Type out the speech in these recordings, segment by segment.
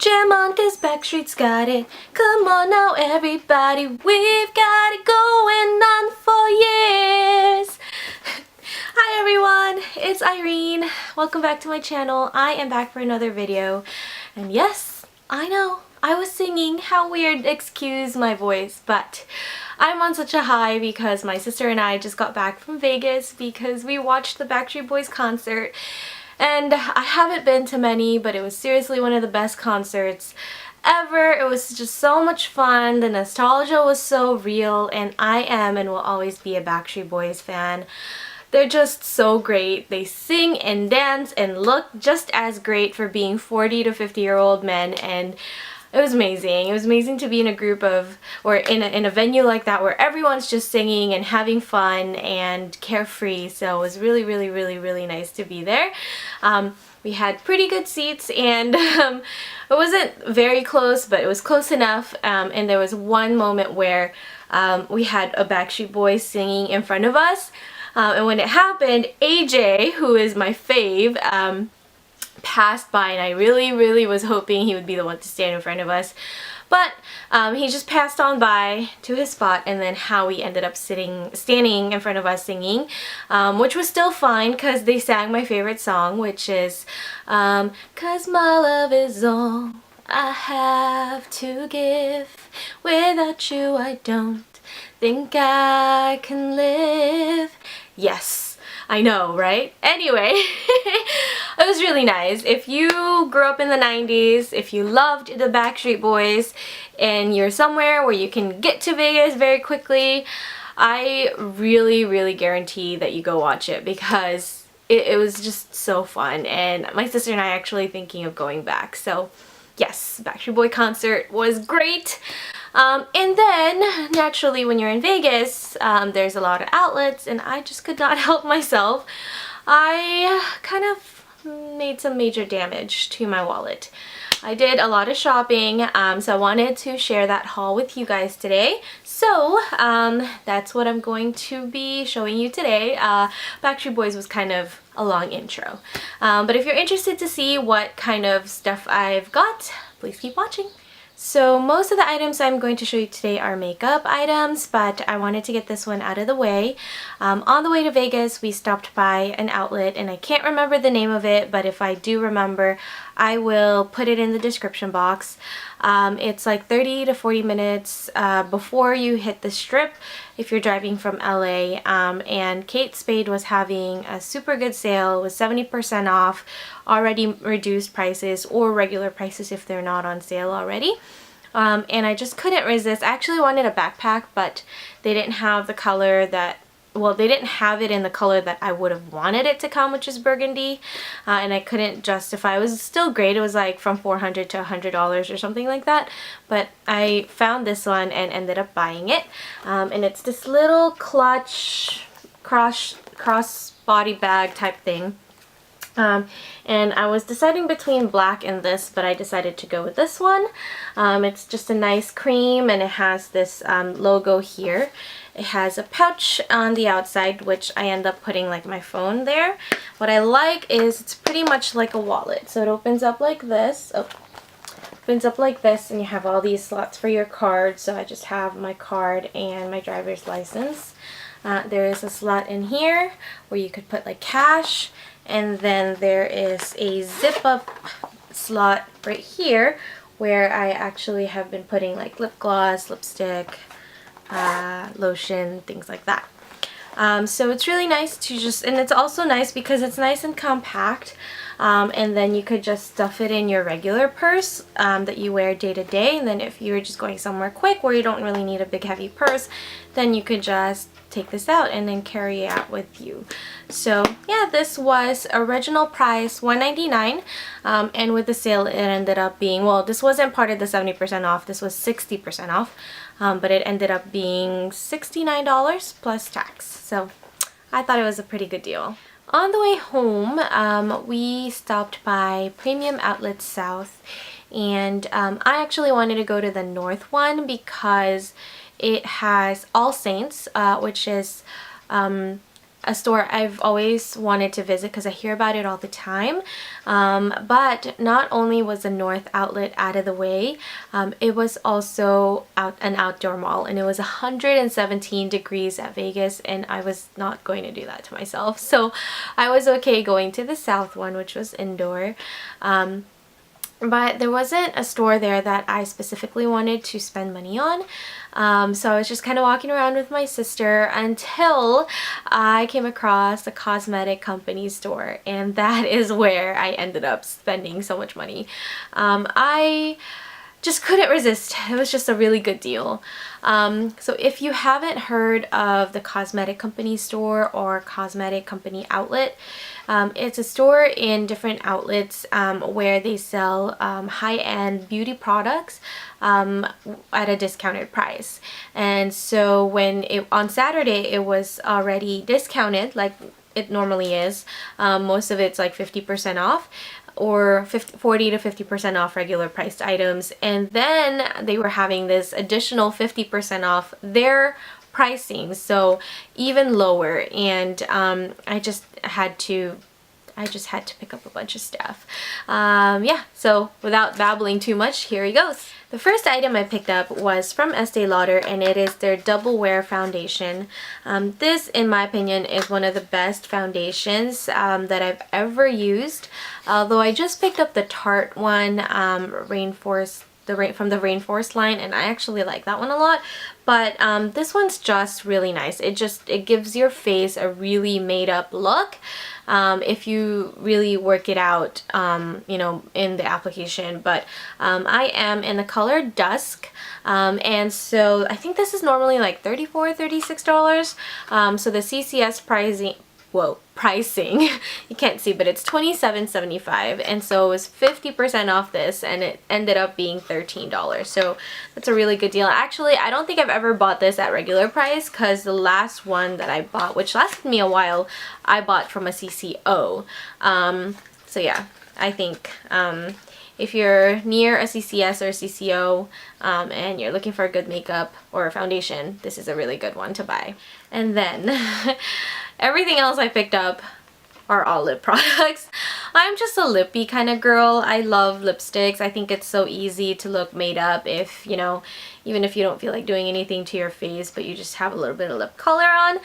Jam on, cause Backstreet's got it. Come on now everybody, we've got it going on for years. Hi everyone, it's Irene. Welcome back to my channel. I am back for another video. And yes, I know, I was singing. How weird, excuse my voice, but I'm on such a high because my sister and I just got back from Vegas because we watched the Backstreet Boys concert. And I haven't been to many, but it was seriously one of the best concerts ever. It was just so much fun. The nostalgia was so real, and I am and will always be a Backstreet Boys fan. They're just so great. They sing and dance and look just as great for being 40 to 50-year-old men, and it was amazing. It was amazing to be in a group of, or in a venue like that where everyone's just singing and having fun and carefree. So it was really, really, really, really nice to be there. We had pretty good seats, and it wasn't very close, but it was close enough. And there was one moment where we had a Backstreet Boys singing in front of us. And when it happened, AJ, who is my fave, passed by, and I really was hoping he would be the one to stand in front of us, but he just passed on by to his spot, and then Howie ended up standing in front of us singing, which was still fine because they sang my favorite song, which is "'Cause my love is all I have to give, without you I don't think I can live." Yes, I know, right? Anyway, it was really nice. If you grew up in the 90s, if you loved the Backstreet Boys, and you're somewhere where you can get to Vegas very quickly, I really guarantee that you go watch it because it was just so fun, and my sister and I are actually thinking of going back. So yes, Backstreet Boy concert was great. And then, naturally, when you're in Vegas, there's a lot of outlets, and I just could not help myself. I kind of made some major damage to my wallet. I did a lot of shopping, so I wanted to share that haul with you guys today. So, that's what I'm going to be showing you today. Backstreet Boys was kind of a long intro. But if you're interested to see what kind of stuff I've got, please keep watching. So most of the items I'm going to show you today are makeup items, but I wanted to get this one out of the way. On the way to Vegas, we stopped by an outlet, and I can't remember the name of it, but if I do remember, I will put it in the description box. It's like 30 to 40 minutes before you hit the Strip if you're driving from LA, and Kate Spade was having a super good sale. It was 70% off, already reduced prices, or regular prices if they're not on sale already. And I just couldn't resist. I actually wanted a backpack, but they didn't have the color that, well, they didn't have it in the color that I would have wanted it to come, which is burgundy, and I couldn't justify. It was still great. It was like from $400 to $100 or something like that, but I found this one and ended up buying it. And it's this little clutch cross body bag type thing. And I was deciding between black and this, but I decided to go with this one. It's just a nice cream, and it has this logo here. It has a pouch on the outside, which I end up putting like my phone there. What I like is it's pretty much like a wallet. So it opens up like this. Opens up like this, and you have all these slots for your cards. So I just have my card and my driver's license. There is a slot in here where you could put like cash. And then there is a zip-up slot right here where I actually have been putting like lip gloss, lipstick, lotion, things like that. So it's really nice to just, and it's also nice because it's nice and compact. And then you could just stuff it in your regular purse that you wear day to day. And then if you're just going somewhere quick where you don't really need a big heavy purse, then you could just take this out and then carry it out with you. So yeah, this was original price $199, and with the sale it ended up being, well, this wasn't part of the 70% off, this was 60% off, but it ended up being $69 plus tax. So I thought it was a pretty good deal. On the way home, we stopped by Premium Outlets South, and I actually wanted to go to the north one because it has All Saints, which is a store I've always wanted to visit because I hear about it all the time. But not only was the North outlet out of the way, it was also an outdoor mall, and it was 117 degrees at Vegas, and I was not going to do that to myself. So I was okay going to the South one, which was indoor. But there wasn't a store there that I specifically wanted to spend money on. So I was just kind of walking around with my sister until I came across the cosmetic company store, and that is where I ended up spending so much money. I just couldn't resist. It was just a really good deal. So if you haven't heard of the cosmetic company store or cosmetic company outlet, it's a store in different outlets where they sell high-end beauty products at a discounted price. And so on Saturday it was already discounted like it normally is. Most of it's like 50% off, or 40 to 50% off regular priced items, and then they were having this additional 50% off their pricing, so even lower. And I just had to pick up a bunch of stuff. Yeah, so without babbling too much, here he goes. The first item I picked up was from Estee Lauder, and it is their Double Wear foundation. This, in my opinion, is one of the best foundations that I've ever used. Although I just picked up the Tarte one, Rainforest, from the Rainforest line, and I actually like that one a lot. But this one's just really nice. It gives your face a really made up look. If you really work it out, you know, in the application. But I am in the color Dusk, and so I think this is normally like $34, $36. So the CCS pricing, you can't see, but it's $27.75, and so it was 50% off this, and it ended up being $13. So that's a really good deal. Actually, I don't think I've ever bought this at regular price, because the last one that I bought, which lasted me a while, I bought from a CCO. So yeah, I think if you're near a CCS or a CCO and you're looking for a good makeup or a foundation, this is a really good one to buy. And then everything else I picked up are all lip products. I'm just a lippy kind of girl. I love lipsticks. I think it's so easy to look made up if, you know, even if you don't feel like doing anything to your face, but you just have a little bit of lip color on.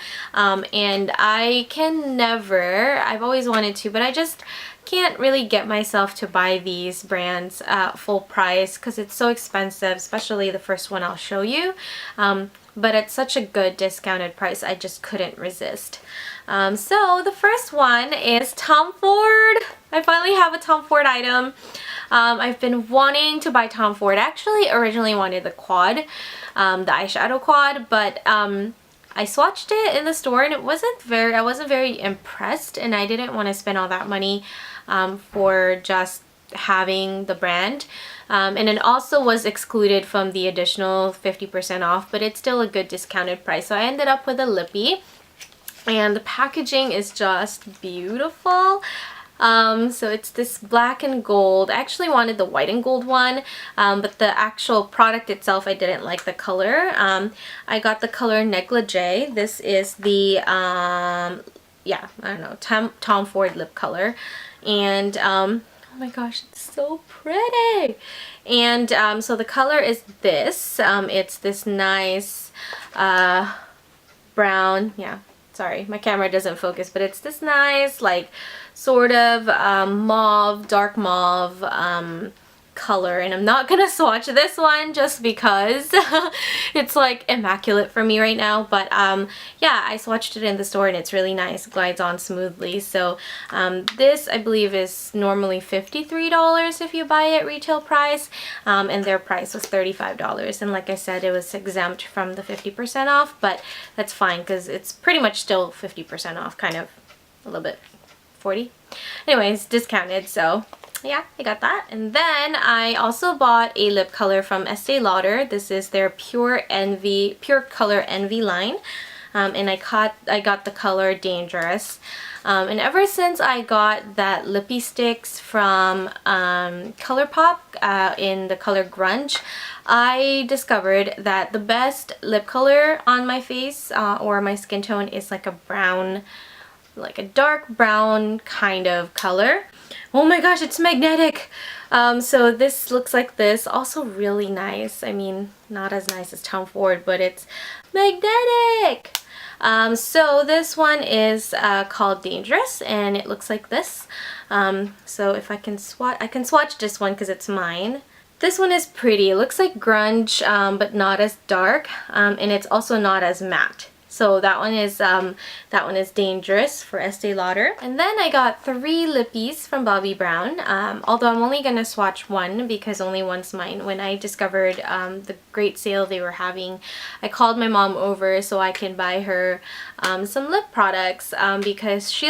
And I can never, I've always wanted to, but I just can't really get myself to buy these brands full price because it's so expensive, especially the first one I'll show you. But at such a good discounted price, I just couldn't resist. So the first one is Tom Ford. I finally have a Tom Ford item. I've been wanting to buy Tom Ford. I actually originally wanted the quad, the eyeshadow quad, but I swatched it in the store and I wasn't very impressed, and I didn't want to spend all that money for just having the brand. And it also was excluded from the additional 50% off, but it's still a good discounted price. So I ended up with a lippy, and the packaging is just beautiful. So it's this black and gold. I actually wanted the white and gold one, but the actual product itself, I didn't like the color. I got the color Negligee. This is the, yeah, I don't know, Tom Ford lip color. And oh my gosh, it's so pretty. And so the color is this. It's this nice brown, yeah, sorry, my camera doesn't focus, but it's this nice, like, sort of mauve, dark mauve color. And I'm not gonna swatch this one just because it's like immaculate for me right now, but yeah, I swatched it in the store and it's really nice. It glides on smoothly. So this, I believe, is normally $53 if you buy it retail price, and their price was $35. And like I said, it was exempt from the 50% off, but that's fine because it's pretty much still 50% off, kind of a little bit, 40. Anyways, discounted, so yeah, I got that. And then I also bought a lip color from Estee Lauder. This is their Pure Color Envy line. And I got the color Dangerous. And ever since I got that lippy sticks from ColourPop in the color Grunge, I discovered that the best lip color on my face or my skin tone is like a brown, like a dark brown kind of color. Oh my gosh, it's magnetic! So this looks like this. Also really nice. I mean, not as nice as Tom Ford, but it's magnetic! So this one is called Dangerous, and it looks like this. So if I can swatch this one because it's mine. This one is pretty. It looks like Grunge, but not as dark, and it's also not as matte. So that one is Dangerous for Estee Lauder. And then I got 3 lippies from Bobbi Brown, although I'm only going to swatch one because only one's mine. When I discovered the great sale they were having, I called my mom over so I can buy her some lip products because she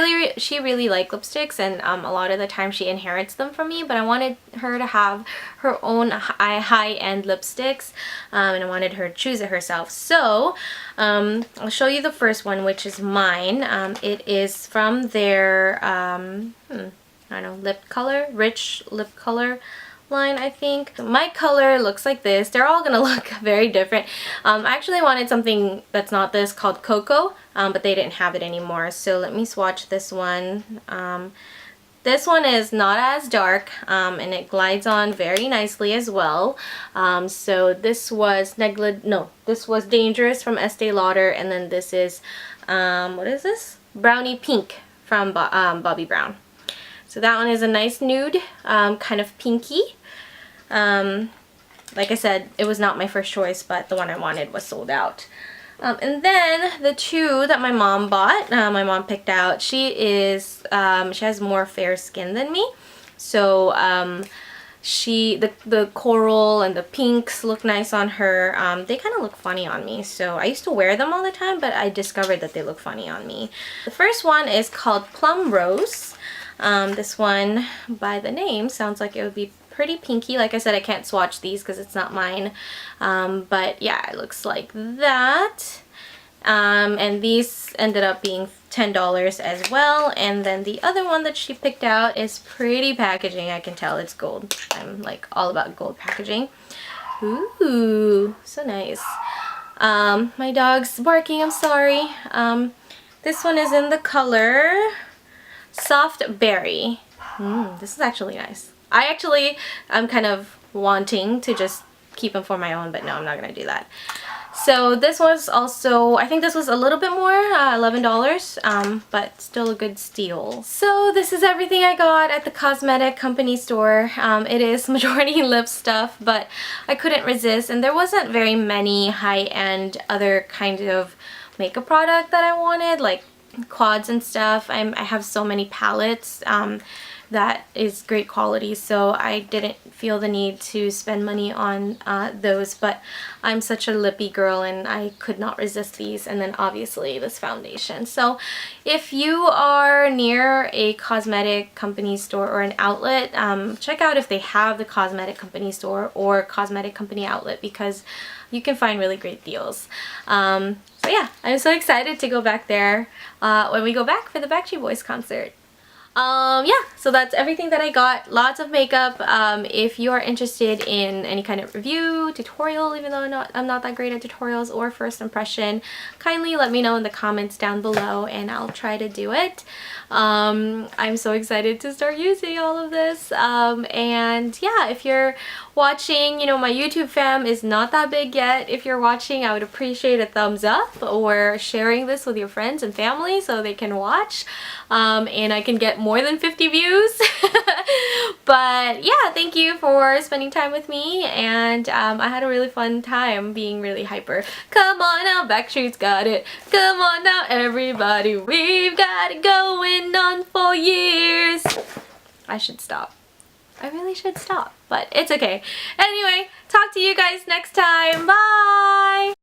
really likes lipsticks, and a lot of the time she inherits them from me, but I wanted her to have her own high-end lipsticks, and I wanted her to choose it herself. So I'll show you the first one, which is mine. It is from their I don't know, lip color, rich lip color line, I think. My color looks like this. They're all gonna look very different. I actually wanted something that's not this, called Cocoa, but they didn't have it anymore. So let me swatch this one. This one is not as dark, and it glides on very nicely as well. So this was this was Dangerous from Estee Lauder, and then this is what is this? Brownie Pink from Bobbi Brown. So that one is a nice nude, kind of pinky. Like I said, it was not my first choice, but the one I wanted was sold out. And then the 2 that my mom bought, my mom picked out, she has more fair skin than me. So the coral and the pinks look nice on her. They kind of look funny on me. So I used to wear them all the time, but I discovered that they look funny on me. The first one is called Plum Rose. This one, by the name, sounds like it would be pretty pinky. Like I said, I can't swatch these because it's not mine. But yeah, it looks like that. And these ended up being $10 as well. And then the other one that she picked out is pretty packaging. I can tell it's gold. I'm like all about gold packaging. Ooh, so nice. My dog's barking, I'm sorry. This one is in the color Soft Berry. This is actually nice. I'm kind of wanting to just keep them for my own, but no, I'm not going to do that. So this was also, I think this was a little bit more, $11, but still a good steal. So this is everything I got at the cosmetic company store. It is majority lip stuff, but I couldn't resist, and there wasn't very many high-end other kind of makeup product that I wanted, like quads and stuff. I have so many palettes that is great quality, so I didn't feel the need to spend money on those, but I'm such a lippy girl and I could not resist these, and then obviously this foundation. So if you are near a cosmetic company store or an outlet, check out if they have the cosmetic company store or cosmetic company outlet, because you can find really great deals. So yeah, I'm so excited to go back there when we go back for the Backstreet Boys concert. Yeah, so that's everything that I got. Lots of makeup. If you are interested in any kind of review, tutorial, even though I'm not that great at tutorials, or first impression, kindly let me know in the comments down below and I'll try to do it. I'm so excited to start using all of this. And yeah, if you're watching, you know, my YouTube fam is not that big yet. If you're watching, I would appreciate a thumbs up or sharing this with your friends and family so they can watch, and I can get more than 50 views. But yeah, thank you for spending time with me, and I had a really fun time being really hyper. Come on now, Backstreet's got it. Come on now, everybody, we've got it going on for years. I should stop. I really should stop, but it's okay. Anyway, talk to you guys next time. Bye!